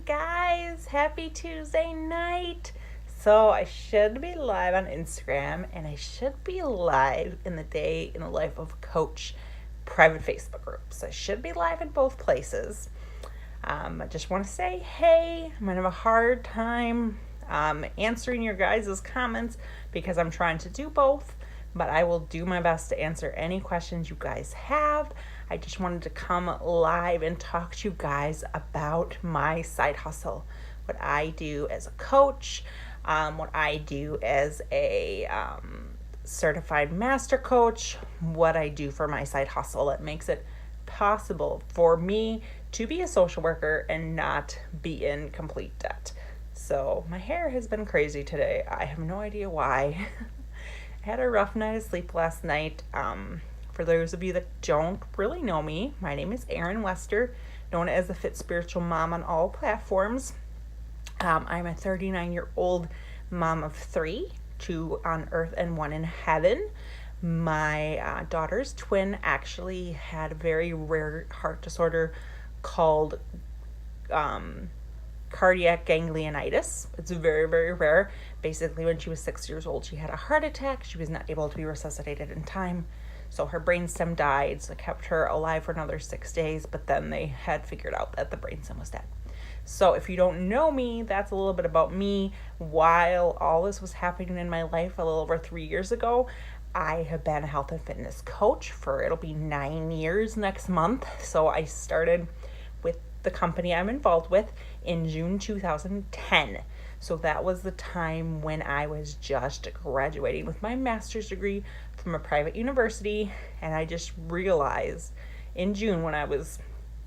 guys, happy Tuesday night. So I should be live on Instagram and I should be live in the day in the life of a coach private Facebook groups. I should be live in both places. I just want to say, hey, I'm going to have a hard time answering your guys' comments because I'm trying to do both, but I will do my best to answer any questions you guys have. I just wanted to come live and talk to you guys about my side hustle, what I do as a coach, what I do as a certified master coach, what I do for my side hustle that makes it possible for me to be a social worker and not be in complete debt. So my hair has been crazy today. I have no idea why. I had a rough night of sleep last night. For those of you that don't really know me, my name is Erin Wester, known as the Fit Spiritual Mom on all platforms. I'm a 39-year-old mom of 3, 2 on earth and 1 in heaven. My daughter's twin actually had a very rare heart disorder called cardiac ganglionitis. It's very, very rare. Basically, when she was 6 years old, she had a heart attack. She was not able to be resuscitated in time. So her brainstem died, so it kept her alive for another 6 days, but then they had figured out that the brainstem was dead. So if you don't know me, that's a little bit about me. While all this was happening in my life a little over 3 years ago, I have been a health and fitness coach for, it'll be 9 years next month. So I started with the company I'm involved with in June 2010. So that was the time when I was just graduating with my master's degree from a private university. And I just realized in June, when I was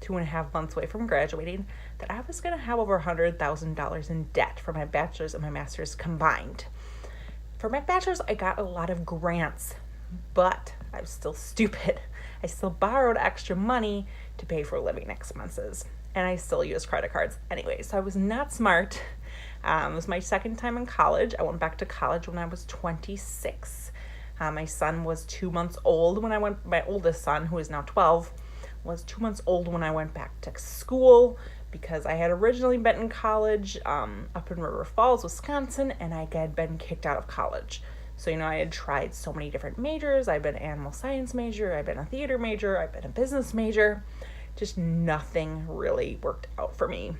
2.5 months away from graduating, that I was going to have over $100,000 in debt for my bachelor's and my master's combined. For my bachelor's, I got a lot of grants, but I was still stupid. I still borrowed extra money to pay for living expenses, and I still use credit cards anyway. So I was not smart. It was my second time in college. I went back to college when I was 26. My son was 2 months old when I went. My oldest son, who is now 12, was 2 months old when I went back to school, because I had originally been in college up in River Falls, Wisconsin, and I had been kicked out of college. So, I had tried so many different majors. I've been an animal science major, I've been a theater major, I've been a business major. Just nothing really worked out for me.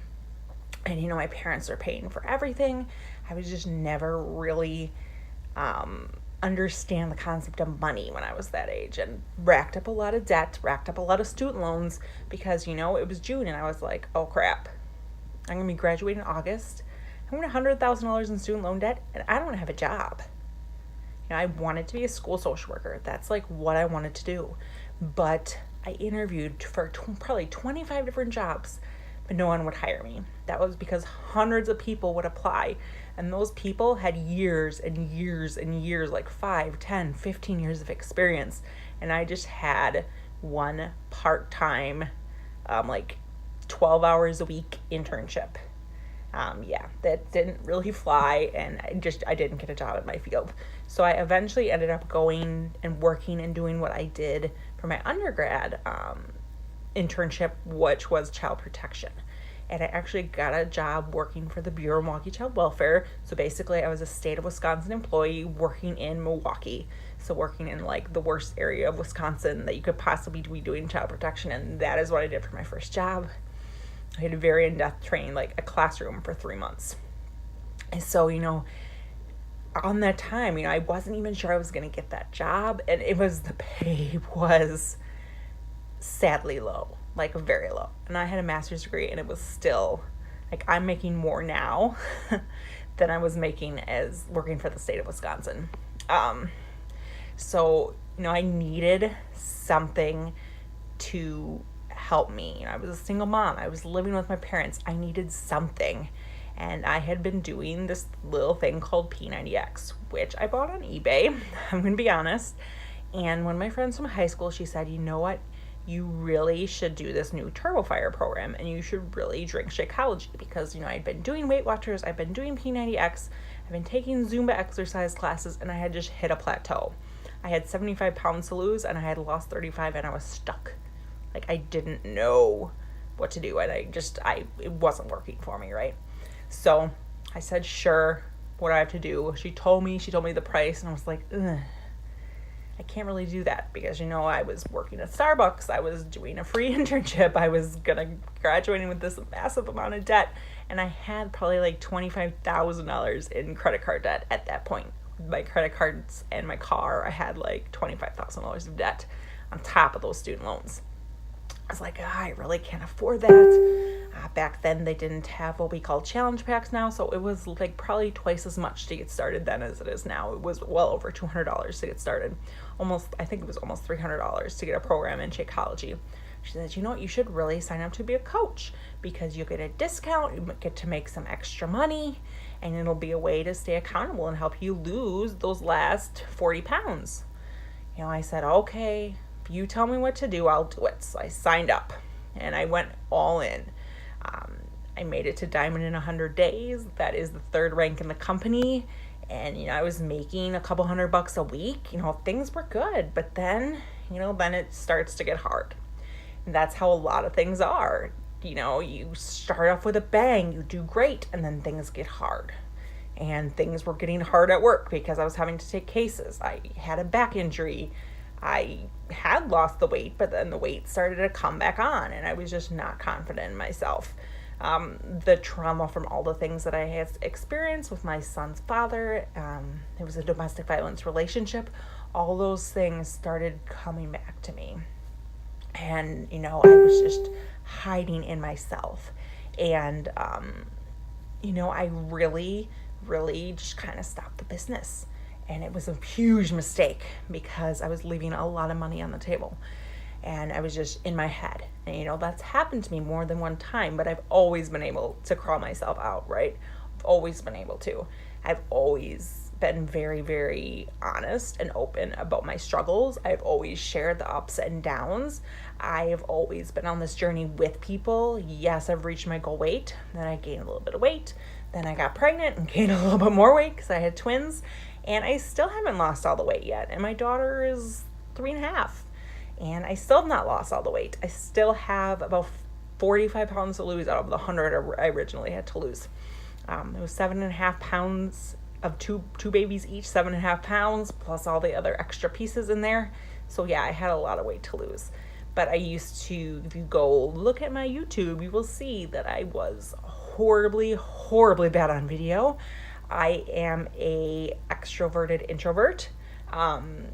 And, my parents are paying for everything. I was just never really understand the concept of money when I was that age, and racked up a lot of debt, racked up a lot of student loans, because, it was June and I was like, oh crap, I'm going to be graduating in August. I'm going to $100,000 in student loan debt and I don't have a job. I wanted to be a school social worker. That's like what I wanted to do. But I interviewed for probably 25 different jobs, but no one would hire me. That was because hundreds of people would apply, and those people had years and years and years, like 5, 10, 15 years of experience, and I just had one part-time, like 12 hours a week internship. That didn't really fly, and I didn't get a job in my field. So I eventually ended up going and working and doing what I did for my undergrad internship, which was child protection. And I actually got a job working for the Bureau of Milwaukee Child Welfare. So basically I was a state of Wisconsin employee working in Milwaukee. So working in like the worst area of Wisconsin that you could possibly be doing child protection. And that is what I did for my first job. I had a very in-depth training, like a classroom for 3 months. And so, on that time, I wasn't even sure I was going to get that job. And the pay was sadly low, like very low. And I had a master's degree, and it was still, like, I'm making more now than I was making as working for the state of Wisconsin. So, I needed something to help me. I was a single mom. I was living with my parents. I needed something. And I had been doing this little thing called P90X, which I bought on eBay. I'm going to be honest. And one of my friends from high school, she said, you know what? You really should do this new TurboFire program, and you should really drink Shakeology, because, I'd been doing Weight Watchers, I've been doing P90X, I've been taking Zumba exercise classes, and I had just hit a plateau. I had 75 pounds to lose, and I had lost 35, and I was stuck. Like, I didn't know what to do. And it wasn't working for me, right? So I said, sure, what do I have to do? She told me the price, and I was like, ugh, I can't really do that because, I was working at Starbucks. I was doing a free internship. I was graduating with this massive amount of debt. And I had probably like $25,000 in credit card debt at that point. My credit cards and my car, I had like $25,000 of debt on top of those student loans. I was like, I really can't afford that. Back then, they didn't have what we call challenge packs now, so it was like probably twice as much to get started then as it is now. It was well over $200 to get started. I think it was almost $300 to get a program in Shakeology. She said, you should really sign up to be a coach because you get a discount, you get to make some extra money, and it'll be a way to stay accountable and help you lose those last 40 pounds. I said, okay, if you tell me what to do, I'll do it. So I signed up and I went all in. I made it to Diamond in 100 days. That is the 3rd rank in the company. And, I was making a couple $100 a week. Things were good. But then, then it starts to get hard. And that's how a lot of things are. You start off with a bang, you do great, and then things get hard. And things were getting hard at work because I was having to take cases. I had a back injury. I had lost the weight, but then the weight started to come back on, and I was just not confident in myself. The trauma from all the things that I had experienced with my son's father, it was a domestic violence relationship. All those things started coming back to me. And, I was just hiding in myself. And, I really, really just kind of stopped the business. And it was a huge mistake because I was leaving a lot of money on the table. And I was just in my head. And, that's happened to me more than one time, but I've always been able to crawl myself out, right? I've always been able to. I've always been very, very honest and open about my struggles. I've always shared the ups and downs. I've always been on this journey with people. Yes, I've reached my goal weight. Then I gained a little bit of weight. Then I got pregnant and gained a little bit more weight because I had twins. And I still haven't lost all the weight yet. And my daughter is 3.5. And I still have not lost all the weight. I still have about 45 pounds to lose out of the 100 I originally had to lose. It was 7.5 pounds of two babies each, 7.5 pounds, plus all the other extra pieces in there. So yeah, I had a lot of weight to lose. But I used to, if you go look at my YouTube, you will see that I was horribly, horribly bad on video. I am a extroverted introvert. On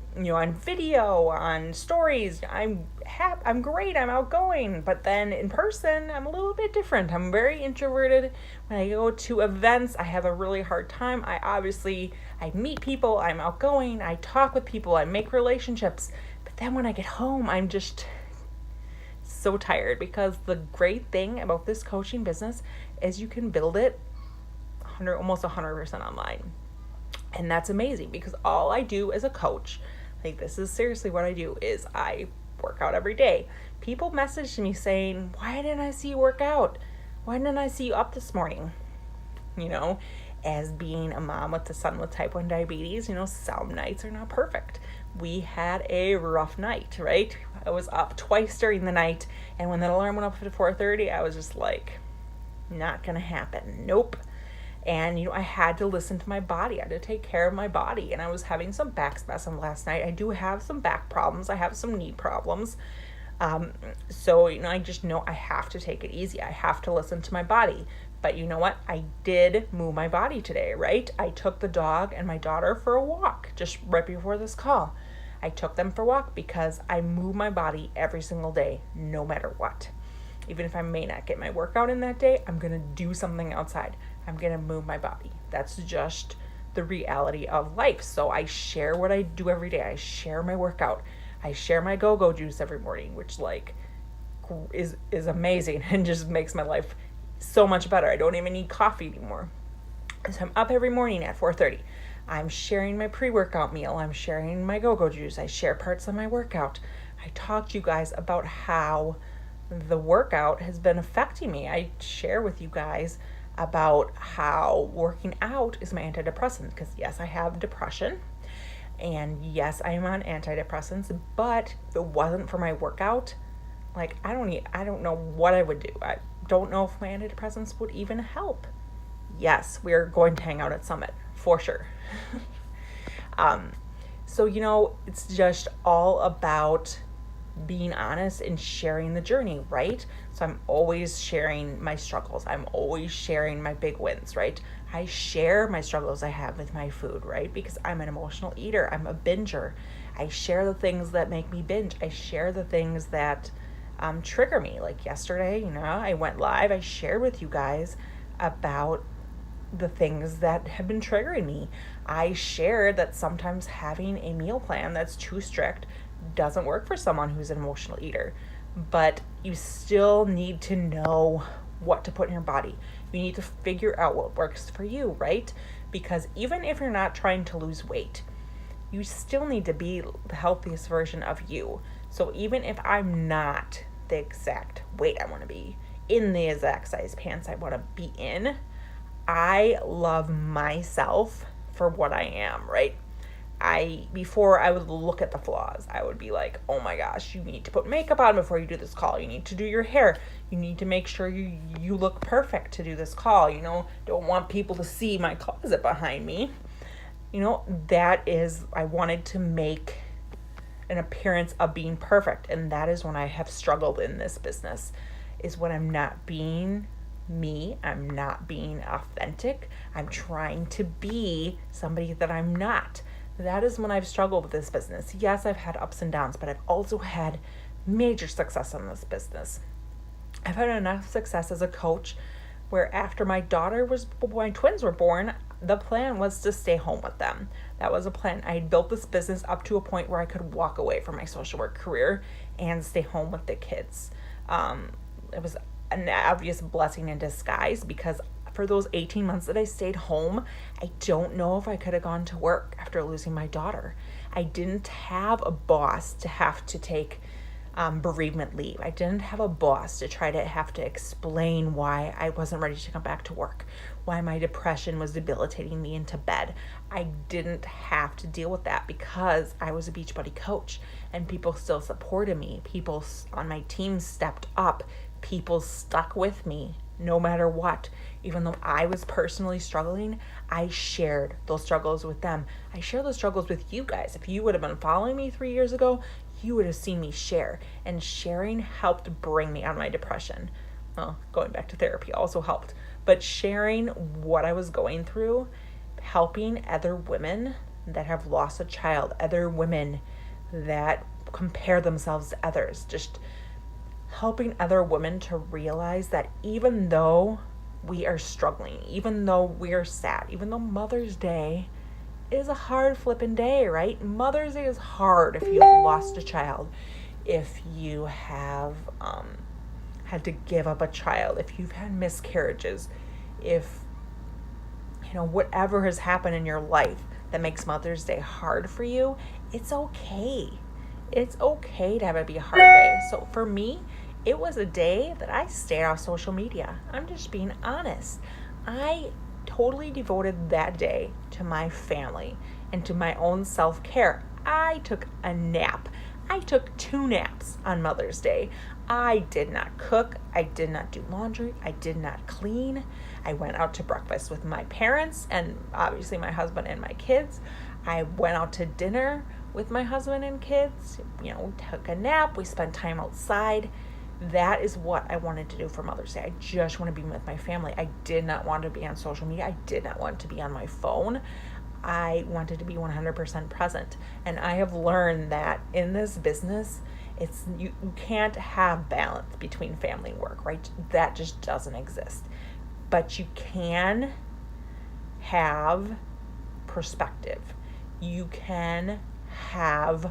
video, on stories, I'm great, I'm outgoing, but then in person, I'm a little bit different. I'm very introverted. When I go to events, I have a really hard time. I meet people, I'm outgoing, I talk with people, I make relationships, but then when I get home, I'm just so tired because the great thing about this coaching business is you can build it almost 100% online. And that's amazing because all I do as a coach, like this is seriously what I do, is I work out every day. People message me saying, why didn't I see you work out? Why didn't I see you up this morning? As being a mom with a son with type 1 diabetes, some nights are not perfect. We had a rough night, right? I was up twice during the night, and when that alarm went up at 4:30, I was just like, not gonna happen. Nope. And, I had to listen to my body. I had to take care of my body. And I was having some back spasm last night. I do have some back problems. I have some knee problems. So, I just know I have to take it easy. I have to listen to my body. But you know what? I did move my body today, right? I took the dog and my daughter for a walk just right before this call. I took them for a walk because I move my body every single day, no matter what. Even if I may not get my workout in that day, I'm going to do something outside. I'm going to move my body. That's just the reality of life. So I share what I do every day. I share my workout. I share my go-go juice every morning, which is amazing and just makes my life so much better. I don't even need coffee anymore. So I'm up every morning at 4:30. I'm sharing my pre-workout meal. I'm sharing my go-go juice. I share parts of my workout. I talk to you guys about how the workout has been affecting me. I share with you guys about how working out is my antidepressant because yes, I have depression and yes, I am on antidepressants, but if it wasn't for my workout, Like, I don't know what I would do. I don't know if my antidepressants would even help. Yes, we're going to hang out at Summit for sure. um, so, it's just all about being honest and sharing the journey, right? So I'm always sharing my struggles. I'm always sharing my big wins, right? I share my struggles I have with my food, right? Because I'm an emotional eater. I'm a binger. I share the things that make me binge. I share the things that trigger me. Like yesterday, I went live. I shared with you guys about the things that have been triggering me. I shared that sometimes having a meal plan that's too strict doesn't work for someone who's an emotional eater, but you still need to know what to put in your body. You need to figure out what works for you, right? Because even if you're not trying to lose weight, you still need to be the healthiest version of you. So even if I'm not the exact weight I want to be, in the exact size pants I want to be in, I love myself for what I am, right? Before I would look at the flaws, I would be like, oh my gosh, you need to put makeup on before you do this call. You need to do your hair. You need to make sure you look perfect to do this call. Don't want people to see my closet behind me. I wanted to make an appearance of being perfect. And that is when I have struggled in this business, is when I'm not being me. I'm not being authentic. I'm trying to be somebody that I'm not. That is when I've struggled with this business. Yes, I've had ups and downs, but I've also had major success in this business. I've had enough success as a coach where after my twins were born, the plan was to stay home with them. That was a plan. I had built this business up to a point where I could walk away from my social work career and stay home with the kids. It was an obvious blessing in disguise, because for those 18 months that I stayed home, I don't know if I could have gone to work after losing my daughter. I didn't have a boss to have to take bereavement leave. I didn't have a boss to try to have to explain why I wasn't ready to come back to work, why my depression was debilitating me into bed. I didn't have to deal with that because I was a Beachbody coach, and people still supported me. People on my team stepped up. People stuck with me no matter what. Even though I was personally struggling, I shared those struggles with them. I share those struggles with you guys. If you would have been following me 3 years ago, you would have seen me share. And sharing helped bring me out of my depression. Well, going back to therapy also helped. But sharing what I was going through, helping other women that have lost a child, other women that compare themselves to others, just helping other women to realize that even though we are struggling, even though we're sad, even though Mother's Day is a hard flipping day, right? Mother's Day is hard if you've lost a child, if you have had to give up a child, if you've had miscarriages, if whatever has happened in your life that makes Mother's Day hard for you, it's okay. It's okay to have it be a hard day. So for me, it was a day that I stayed off social media. I'm just being honest. I totally devoted that day to my family and to my own self-care. I took a nap. I took 2 naps on Mother's Day. I did not cook. I did not do laundry. I did not clean. I went out to breakfast with my parents and obviously my husband and my kids. I went out to dinner with my husband and kids. Took a nap. We spent time outside. That is what I wanted to do for Mother's Day. I just want to be with my family. I did not want to be on social media. I did not want to be on my phone. I wanted to be 100% present. And I have learned that in this business, you can't have balance between family and work, right? That just doesn't exist. But you can have perspective. You can have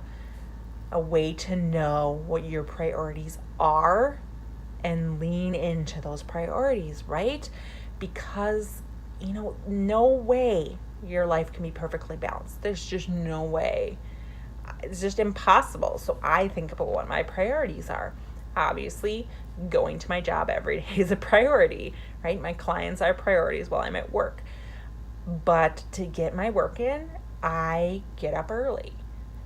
a way to know what your priorities are and lean into those priorities, right? Because, no way your life can be perfectly balanced. There's just no way. It's just impossible. So I think about what my priorities are. Obviously, going to my job every day is a priority, right? My clients are priorities while I'm at work. But to get my work in, I get up early.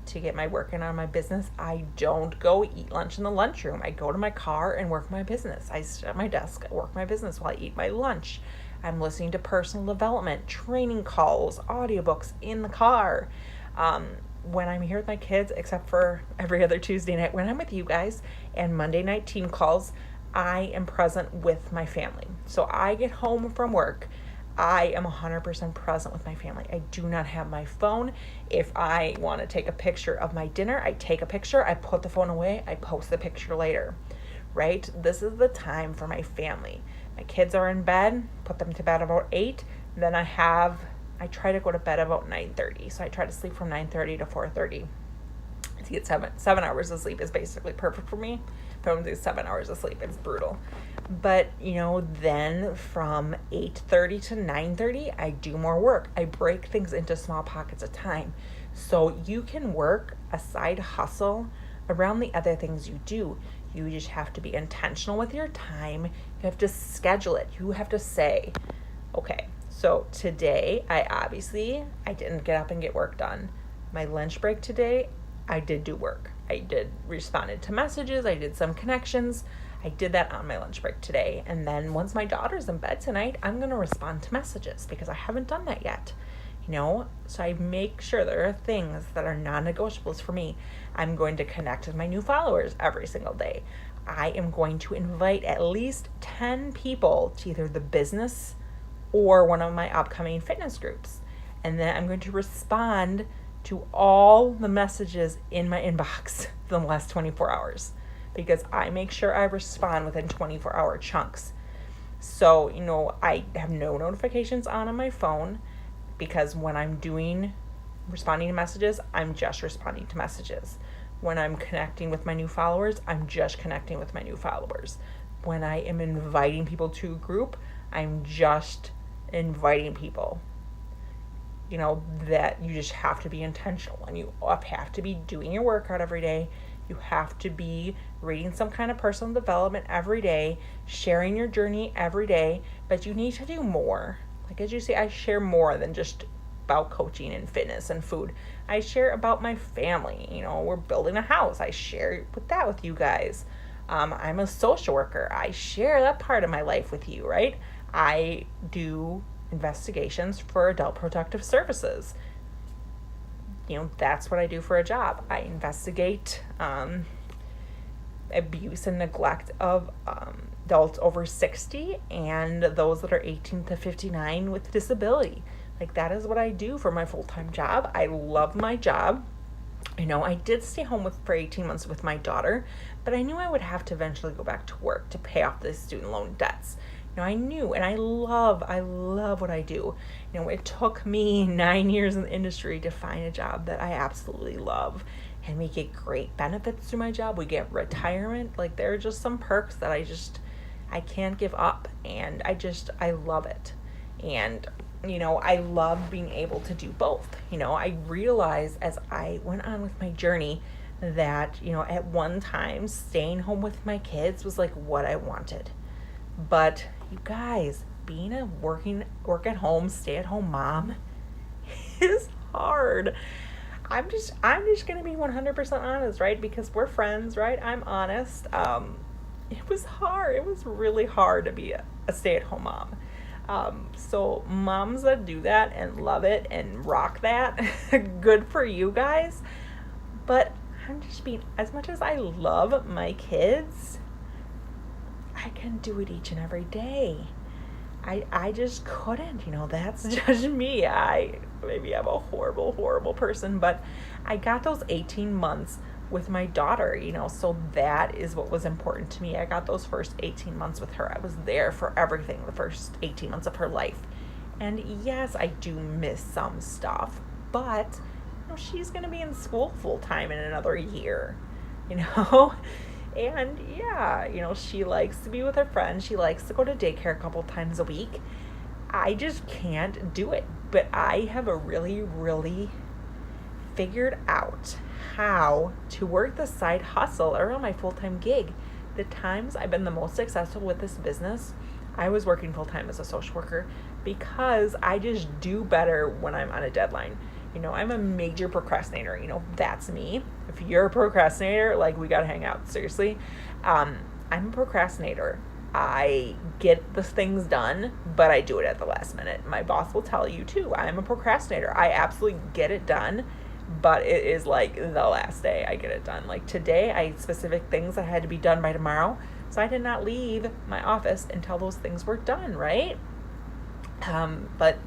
to get my work in on my business, I don't go eat lunch in the lunchroom. I go to my car and work my business. I sit at my desk, I work my business while I eat my lunch. I'm listening to personal development, training calls, audiobooks in the car. When I'm here with my kids, except for every other Tuesday night when I'm with you guys, and Monday night team calls, I am present with my family. So I get home from work, I am 100% present with my family. I do not have my phone. If I want to take a picture of my dinner, I take a picture, I put the phone away, I post the picture later, right? This is the time for my family. My kids are in bed, put them to bed about 8, then I try to go to bed about 9:30. So I try to sleep from 9:30 to 4:30. To get 7 hours of sleep is basically perfect for me. If I don't do 7 hours of sleep, it's brutal. But, then from 8:30 to 9:30, I do more work. I break things into small pockets of time. So you can work a side hustle around the other things you do. You just have to be intentional with your time. You have to schedule it. You have to say, okay, so today I didn't get up and get work done. My lunch break today, I did do work. I responded to messages. I did some connections. I did that on my lunch break today. And then once my daughter's in bed tonight, I'm going to respond to messages because I haven't done that yet. So I make sure there are things that are non-negotiables for me. I'm going to connect with my new followers every single day. I am going to invite at least 10 people to either the business or one of my upcoming fitness groups. And then I'm going to respond to all the messages in my inbox for the last 24 hours because I make sure I respond within 24-hour chunks. So, I have no notifications on my phone because when I'm responding to messages, I'm just responding to messages. When I'm connecting with my new followers, I'm just connecting with my new followers. When I am inviting people to a group, I'm just inviting people. That you just have to be intentional and you have to be doing your workout every day. You have to be reading some kind of personal development every day, sharing your journey every day, but you need to do more. Like as you say, I share more than just about coaching and fitness and food. I share about my family. We're building a house. I share that with you guys. I'm a social worker. I share that part of my life with you, right? I do investigations for Adult Protective Services. That's what I do for a job. I investigate abuse and neglect of adults over 60 and those that are 18 to 59 with disability. Like that is what I do for my full-time job. I love my job. I did stay home for 18 months with my daughter, but I knew I would have to eventually go back to work to pay off the student loan debts. I knew, and I love what I do. It took me 9 years in the industry to find a job that I absolutely love. And we get great benefits through my job. We get retirement. Like there are just some perks that I can't give up. And I love it. And, I love being able to do both. I realized as I went on with my journey that, at one time staying home with my kids was like what I wanted. But you guys, being a work at home, stay at home mom is hard. I'm just going to be 100% honest, right? Because we're friends, right? I'm honest. It was hard. It was really hard to be a stay at home mom. So moms that do that and love it and rock that, good for you guys. But I'm just being, as much as I love my kids, I can do it each and every day. I just couldn't, that's just me. Maybe I'm a horrible person, but I got those 18 months with my daughter, so that is what was important to me. I got those first 18 months with her. I was there for everything, the first 18 months of her life. And yes, I do miss some stuff, but she's going to be in school full time in another year, And yeah, she likes to be with her friends. She likes to go to daycare a couple times a week. I just can't do it. But I have a really, really figured out how to work the side hustle around my full-time gig. The times I've been the most successful with this business, I was working full-time as a social worker because I just do better when I'm on a deadline. I'm a major procrastinator. That's me. If you're a procrastinator, like, we got to hang out. Seriously. I'm a procrastinator. I get the things done, but I do it at the last minute. My boss will tell you too. I'm a procrastinator. I absolutely get it done, but it is like the last day I get it done. Like today, I had specific things that had to be done by tomorrow, so I did not leave my office until those things were done, right? But,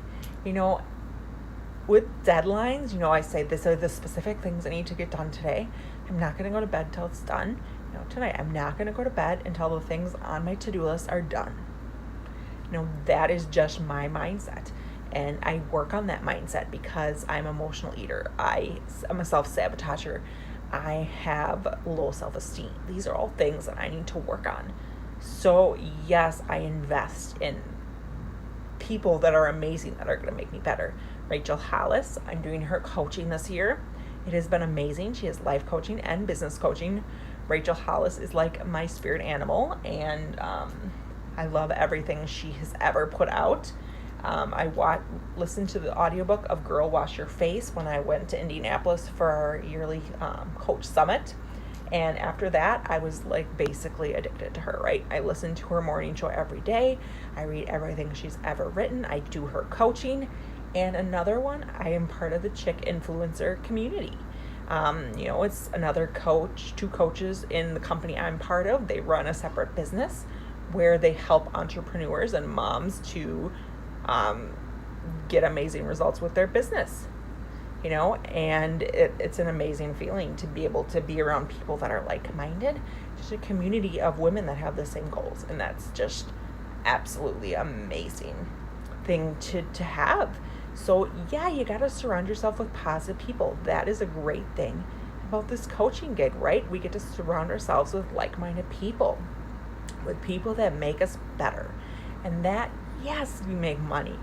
with deadlines, I say these are the specific things I need to get done today. I'm not going to go to bed till it's done. Tonight, I'm not going to go to bed until the things on my to-do list are done. That is just my mindset. And I work on that mindset because I'm an emotional eater. I'm a self-sabotager. I have low self-esteem. These are all things that I need to work on. So yes, I invest in people that are amazing, that are going to make me better. Rachel Hollis, I'm doing her coaching this year. It has been amazing. She has life coaching and business coaching. Rachel Hollis is like my spirit animal, and I love everything she has ever put out. I listened to the audiobook of Girl Wash Your Face when I went to Indianapolis for our yearly coach summit. And after that, I was like basically addicted to her, right? I listen to her morning show every day. I read everything she's ever written. I do her coaching. And another one, I am part of the Chick Influencer community. It's another coach, 2 coaches in the company I'm part of. They run a separate business where they help entrepreneurs and moms to get amazing results with their business. And it's an amazing feeling to be able to be around people that are like-minded, just a community of women that have the same goals. And that's just absolutely amazing thing to have. So yeah, you got to surround yourself with positive people. That is a great thing about this coaching gig, right? We get to surround ourselves with like-minded people, with people that make us better. And that, yes, we make money.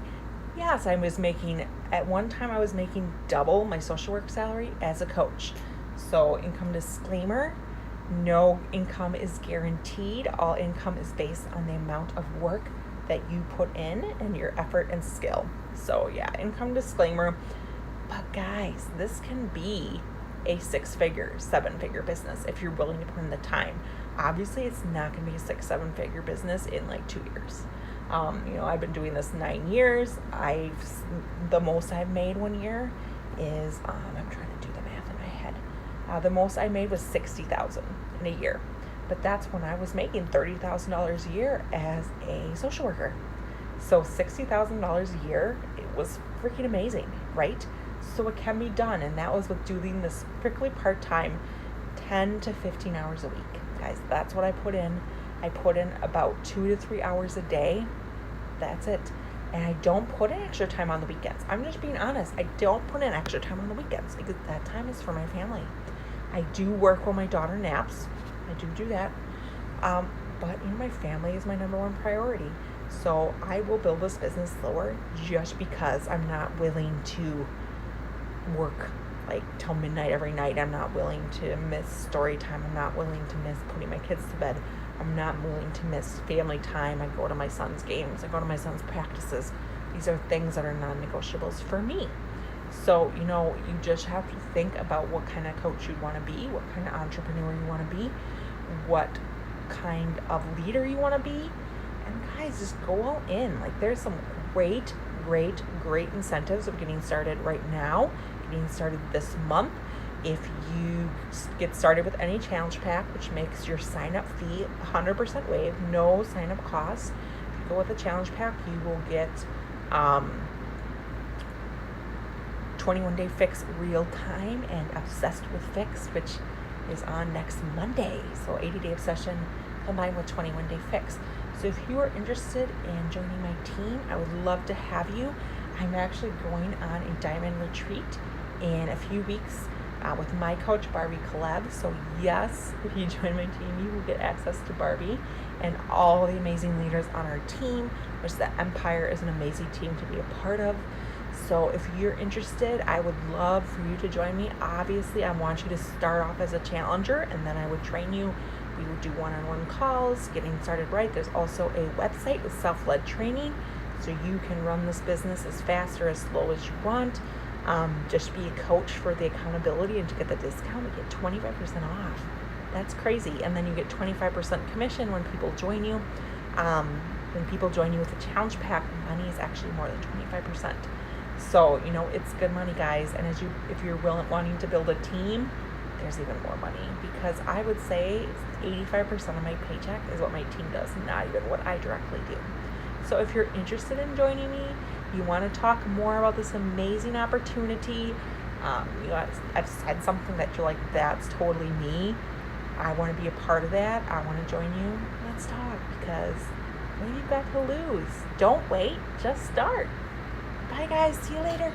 Yes, at one time I was making double my social work salary as a coach. So income disclaimer, no income is guaranteed. All income is based on the amount of work that you put in and your effort and skill. So yeah, income disclaimer. But guys, this can be a 6-figure, 7-figure business if you're willing to put in the time. Obviously, it's not going to be a 6-7-figure business in like 2 years. I've been doing this 9 years. The most I've made one year is, I'm trying to do the math in my head. The most I made was $60,000 in a year. But that's when I was making $30,000 a year as a social worker. So $60,000 a year, it was freaking amazing, right? So it can be done. And that was with doing this strictly part-time, 10 to 15 hours a week. Guys, that's what I put in. I put in about 2 to 3 hours a day. That's it. And I don't put in extra time on the weekends. I'm just being honest. I don't put in extra time on the weekends because that time is for my family. I do work while my daughter naps. I do that. But my family is my number one priority. So I will build this business slower just because I'm not willing to work like till midnight every night. I'm not willing to miss story time. I'm not willing to miss putting my kids to bed. I'm not willing to miss family time. I go to my son's games. I go to my son's practices. These are things that are non-negotiables for me. So, you just have to think about what kind of coach you want to be, what kind of entrepreneur you want to be, what kind of leader you want to be. And guys, just go all in. Like, there's some great incentives of getting started right now, getting started this month. If you get started with any challenge pack, which makes your sign-up fee 100% waived, no sign-up costs. If you go with a challenge pack, you will get 21-day fix real time and Obsessed with Fix, which is on next Monday. So 80-day obsession combined with 21-day fix. So if you are interested in joining my team, I would love to have you. I'm actually going on a diamond retreat in a few weeks with my coach, Barbie Caleb. So yes, if you join my team, you will get access to Barbie and all the amazing leaders on our team, which the Empire is an amazing team to be a part of. So if you're interested, I would love for you to join me. Obviously, I want you to start off as a challenger, and then I would train you. We would do one-on-one calls, getting started right. There's also a website with self-led training, so you can run this business as fast or as slow as you want. Just be a coach for the accountability, and to get the discount, you get 25% off. That's crazy. And then you get 25% commission when people join you. When people join you with a challenge pack, money is actually more than 25%. So, it's good money, guys. And if you're wanting to build a team, there's even more money, because I would say 85% of my paycheck is what my team does, not even what I directly do. So if you're interested in joining me, you want to talk more about this amazing opportunity, I've said something that you're like, that's totally me, I want to be a part of that, I want to join you, let's talk, because what have you got to lose? Don't wait, just start. Bye guys, see you later.